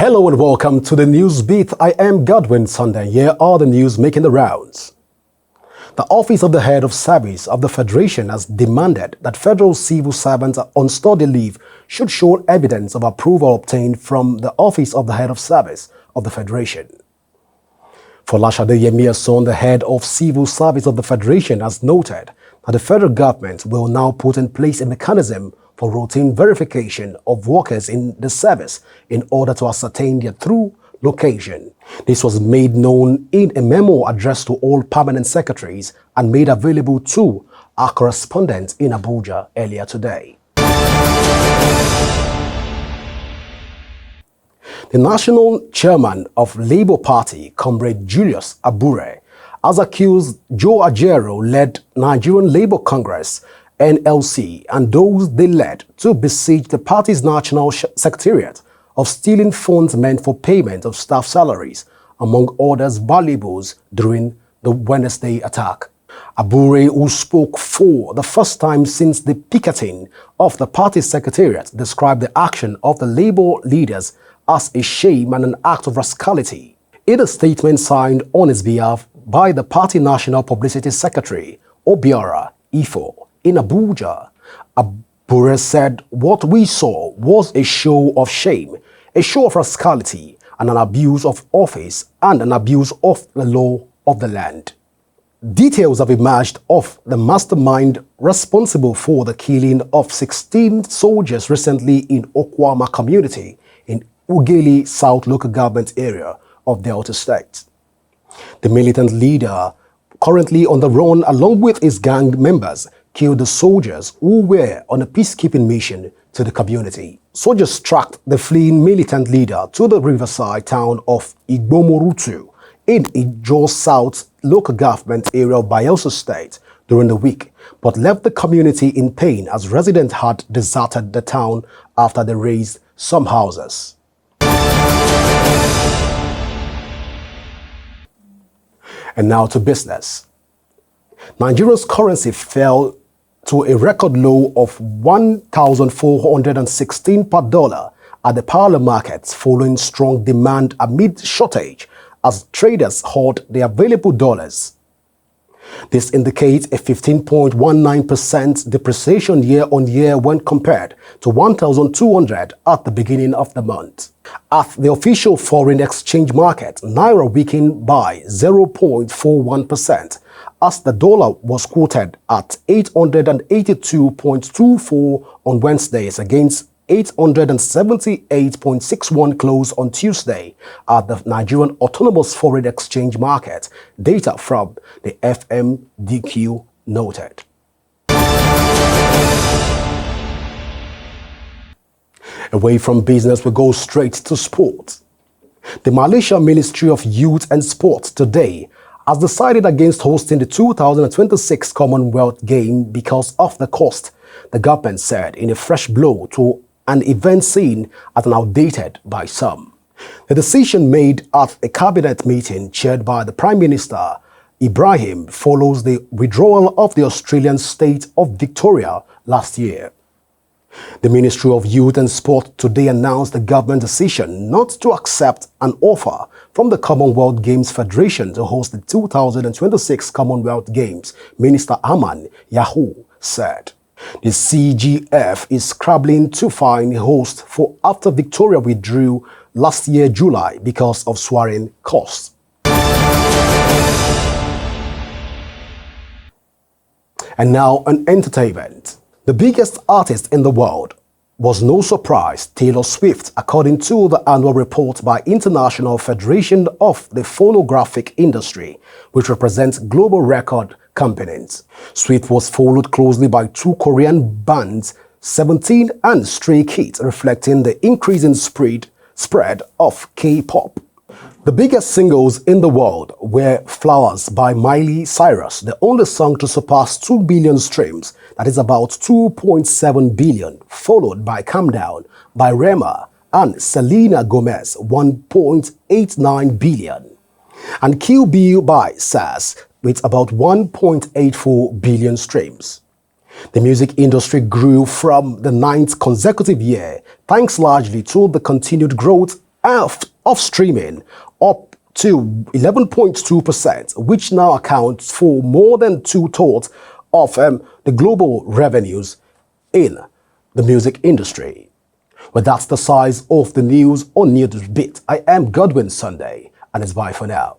Hello and welcome to the News Beat. I am Godwin Sunday. Here are the news making the rounds. The Office of the Head of Service of the Federation has demanded that federal civil servants on study leave should show evidence of approval obtained from the Office of the Head of Service of the Federation. Folashade Yemiason, the Head of Civil Service of the Federation, has noted that the federal government will now put in place a mechanism for routine verification of workers in the service in order to ascertain their true location. This was made known in a memo addressed to all permanent secretaries and made available to our correspondent in Abuja earlier today. The national chairman of Labour Party, Comrade Julius Abure, has accused Joe Ajaero-led Nigerian Labour Congress NLC and those they led to besiege the party's national secretariat of stealing funds meant for payment of staff salaries, among others valuables, during the Wednesday attack. Abure, who spoke for the first time since the picketing of the party's secretariat, described the action of the Labour leaders as a shame and an act of rascality. In a statement signed on his behalf by the party National Publicity Secretary, Obiora Ifo, in Abuja, Abure said what we saw was a show of shame, a show of rascality, and an abuse of office and an abuse of the law of the land. Details have emerged of the mastermind responsible for the killing of 16 soldiers recently in Okwama community in Ugeli South local government area of Delta State. The militant leader, currently on the run along with his gang members, killed the soldiers who were on a peacekeeping mission to the community. Soldiers tracked the fleeing militant leader to the riverside town of Igbomorutu in Ijo South local government area of Bayelsa State during the week, but left the community in pain as residents had deserted the town after they razed some houses. And now to business. Nigeria's currency fell to a record low of 1,416 per dollar at the parallel markets following strong demand amid shortage as traders hoard the available dollars. This indicates a 15.19% depreciation year-on-year when compared to 1,200 at the beginning of the month. At the official foreign exchange market, Naira weakened by 0.41%, as the dollar was quoted at 882.24 on Wednesdays against 878.61 close on Tuesday at the Nigerian Autonomous Foreign Exchange Market, data from the FMDQ noted. Away from business, we go straight to sport. The Malaysia Ministry of Youth and Sport today has decided against hosting the 2026 Commonwealth Games because of the cost, the government said in a fresh blow to an event seen as an outdated by some. The decision made at a cabinet meeting chaired by the Prime Minister Ibrahim follows the withdrawal of the Australian state of Victoria last year. The Ministry of Youth and Sport today announced the government decision not to accept an offer from the Commonwealth Games Federation to host the 2026 Commonwealth Games, Minister Aman Yahoo said. The CGF is scrabbling to find a host for after Victoria withdrew last year July because of soaring costs. And now an entertainment. The biggest artist in the world was no surprise Taylor Swift, according to the annual report by International Federation of the Phonographic Industry, which represents global record companies. Swift was followed closely by two Korean bands, 17 and Stray Kids, reflecting the increasing spread of K-pop. The biggest singles in the world were Flowers by Miley Cyrus, the only song to surpass 2 billion streams, that is about 2.7 billion, followed by Calm Down by Rema and Selena Gomez, 1.89 billion, and Kill Bill by Sass with about 1.84 billion streams. The music industry grew from the 9th consecutive year, thanks largely to the continued growth of streaming, up to 11.2%, which now accounts for more than two-thirds of the global revenues in the music industry. Well, that's the size of the news on News Beat. I am Godwin Sunday, and it's bye for now.